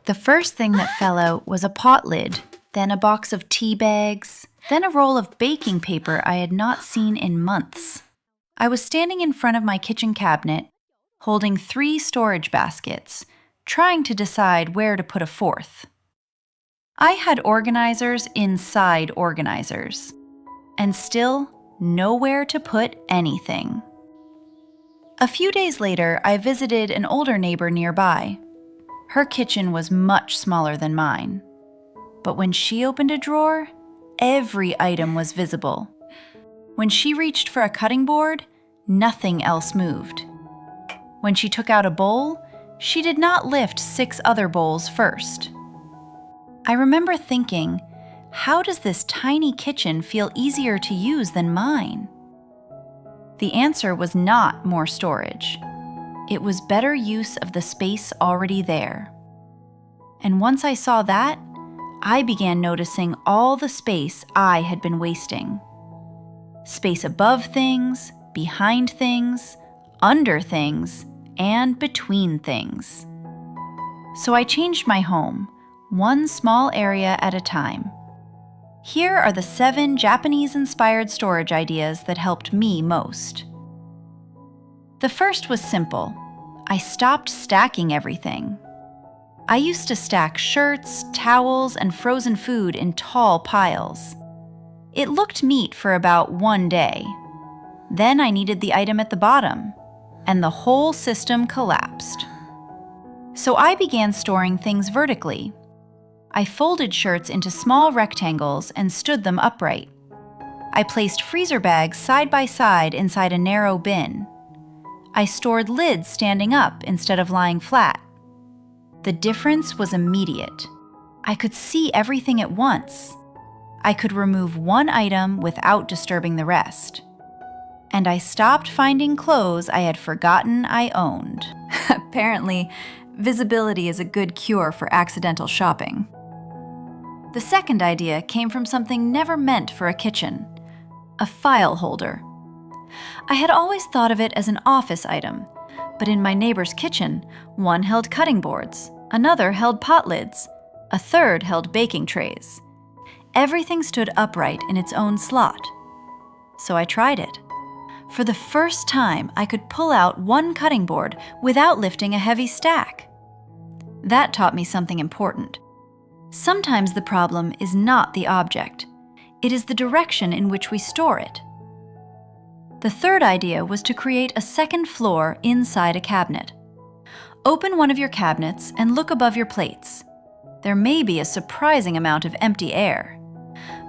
The first thing that fell out was a pot lid, then a box of tea bags, then a roll of baking paper I had not seen in months. I was standing in front of my kitchen cabinet, holding 3 storage baskets, trying to decide where to put a fourth. I had organizers inside organizers, and still nowhere to put anything. A few days later, I visited an older neighbor nearby. Her kitchen was much smaller than mine. But when she opened a drawer, every item was visible. When she reached for a cutting board, nothing else moved. When she took out a bowl, she did not lift 6 other bowls first. I remember thinking, how does this tiny kitchen feel easier to use than mine? The answer was not more storage. It was better use of the space already there. And once I saw that, I began noticing all the space I had been wasting. Space above things, behind things, under things, and between things. So I changed my home, one small area at a time. Here are the 7 Japanese-inspired storage ideas that helped me most. The first was simple. I stopped stacking everything. I used to stack shirts, towels, and frozen food in tall piles. It looked neat for about 1 day. Then I needed the item at the bottom, and the whole system collapsed. So I began storing things vertically. I folded shirts into small rectangles and stood them upright. I placed freezer bags side by side inside a narrow bin. I stored lids standing up instead of lying flat. The difference was immediate. I could see everything at once. I could remove one item without disturbing the rest. And I stopped finding clothes I had forgotten I owned. Apparently, visibility is a good cure for accidental shopping. The second idea came from something never meant for a kitchen: a file holder. I had always thought of it as an office item, but in my neighbor's kitchen, one held cutting boards, another held pot lids, a third held baking trays. Everything stood upright in its own slot. So I tried it. For the first time, I could pull out one cutting board without lifting a heavy stack. That taught me something important. Sometimes the problem is not the object. It is the direction in which we store it. The third idea was to create a second floor inside a cabinet. Open one of your cabinets and look above your plates. There may be a surprising amount of empty air.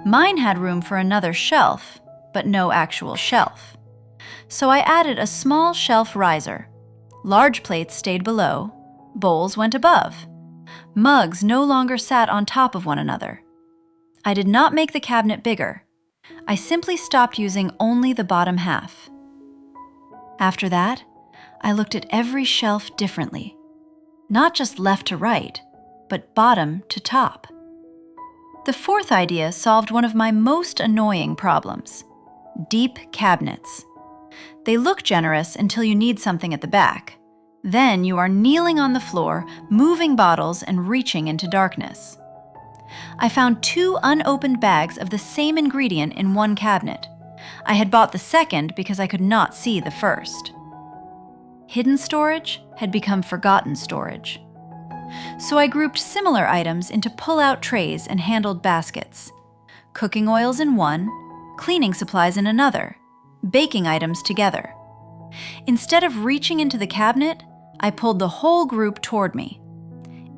Mine had room for another shelf, but no actual shelf. So I added a small shelf riser. Large plates stayed below, bowls went above. Mugs no longer sat on top of one another. I did not make the cabinet bigger. I simply stopped using only the bottom half. After that, I looked at every shelf differently. Not just left to right, but bottom to top. The fourth idea solved one of my most annoying problems: deep cabinets. They look generous until you need something at the back. Then you are kneeling on the floor, moving bottles and reaching into darkness. I found 2 unopened bags of the same ingredient in one cabinet. I had bought the second because I could not see the first. Hidden storage had become forgotten storage. So I grouped similar items into pull-out trays and handled baskets. Cooking oils in one, cleaning supplies in another, baking items together. Instead of reaching into the cabinet, I pulled the whole group toward me.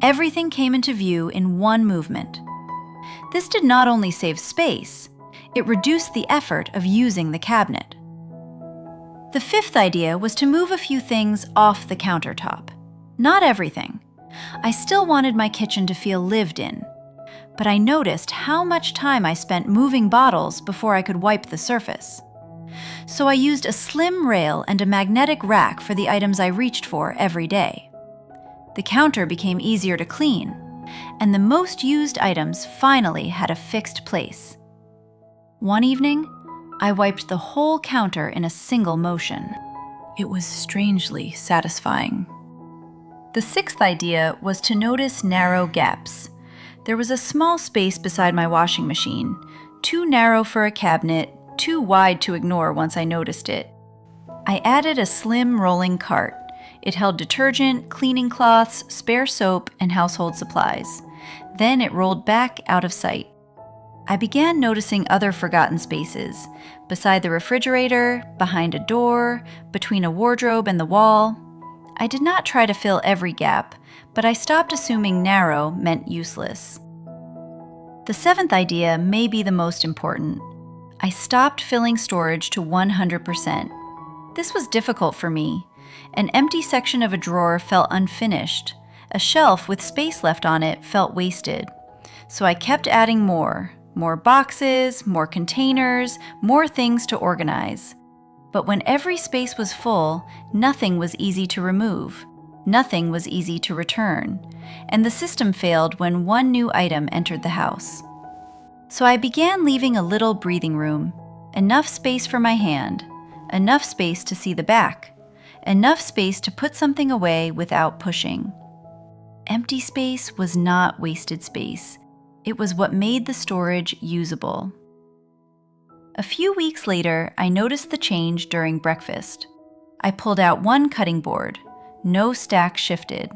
Everything came into view in one movement. This did not only save space, it reduced the effort of using the cabinet. The fifth idea was to move a few things off the countertop. Not everything. I still wanted my kitchen to feel lived in, but I noticed how much time I spent moving bottles before I could wipe the surface. So I used a slim rail and a magnetic rack for the items I reached for every day. The counter became easier to clean, and the most used items finally had a fixed place. One evening, I wiped the whole counter in a single motion. It was strangely satisfying. The sixth idea was to notice narrow gaps. There was a small space beside my washing machine, too narrow for a cabinet, too wide to ignore once I noticed it. I added a slim rolling cart. It held detergent, cleaning cloths, spare soap, and household supplies. Then it rolled back out of sight. I began noticing other forgotten spaces, beside the refrigerator, behind a door, between a wardrobe and the wall. I did not try to fill every gap, but I stopped assuming narrow meant useless. The seventh idea may be the most important. I stopped filling storage to 100%. This was difficult for me. An empty section of a drawer felt unfinished. A shelf with space left on it felt wasted. So I kept adding more boxes, more containers, more things to organize. But when every space was full, nothing was easy to remove. Nothing was easy to return. And the system failed when one new item entered the house. So I began leaving a little breathing room, enough space for my hand, enough space to see the back, enough space to put something away without pushing. Empty space was not wasted space. It was what made the storage usable. A few weeks later, I noticed the change during breakfast. I pulled out one cutting board. No stack shifted.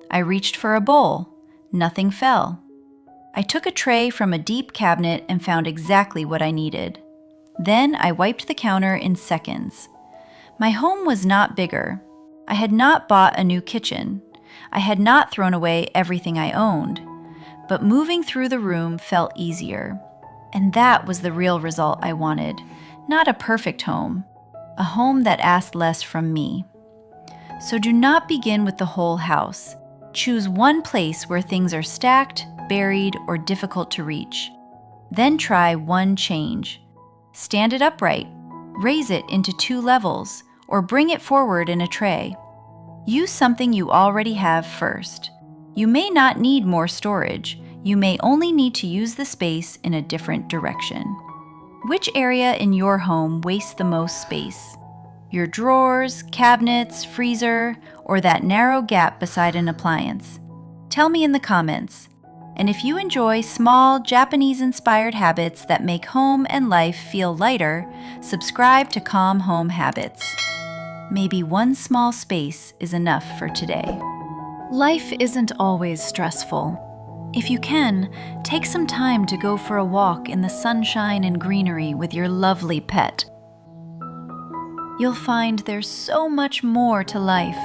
I reached for a bowl. Nothing fell. I took a tray from a deep cabinet and found exactly what I needed. Then I wiped the counter in seconds. My home was not bigger. I had not bought a new kitchen. I had not thrown away everything I owned. But moving through the room felt easier. And that was the real result I wanted. Not a perfect home. A home that asked less from me. So do not begin with the whole house. Choose one place where things are stacked, buried, or difficult to reach. Then try one change. Stand it upright, raise it into 2 levels, or bring it forward in a tray. Use something you already have first. You may not need more storage. You may only need to use the space in a different direction. Which area in your home wastes the most space? Your drawers, cabinets, freezer, or that narrow gap beside an appliance? Tell me in the comments. And if you enjoy small, Japanese-inspired habits that make home and life feel lighter, subscribe to Calm Home Habits. Maybe one small space is enough for today. Life isn't always stressful. If you can, take some time to go for a walk in the sunshine and greenery with your lovely pet. You'll find there's so much more to life.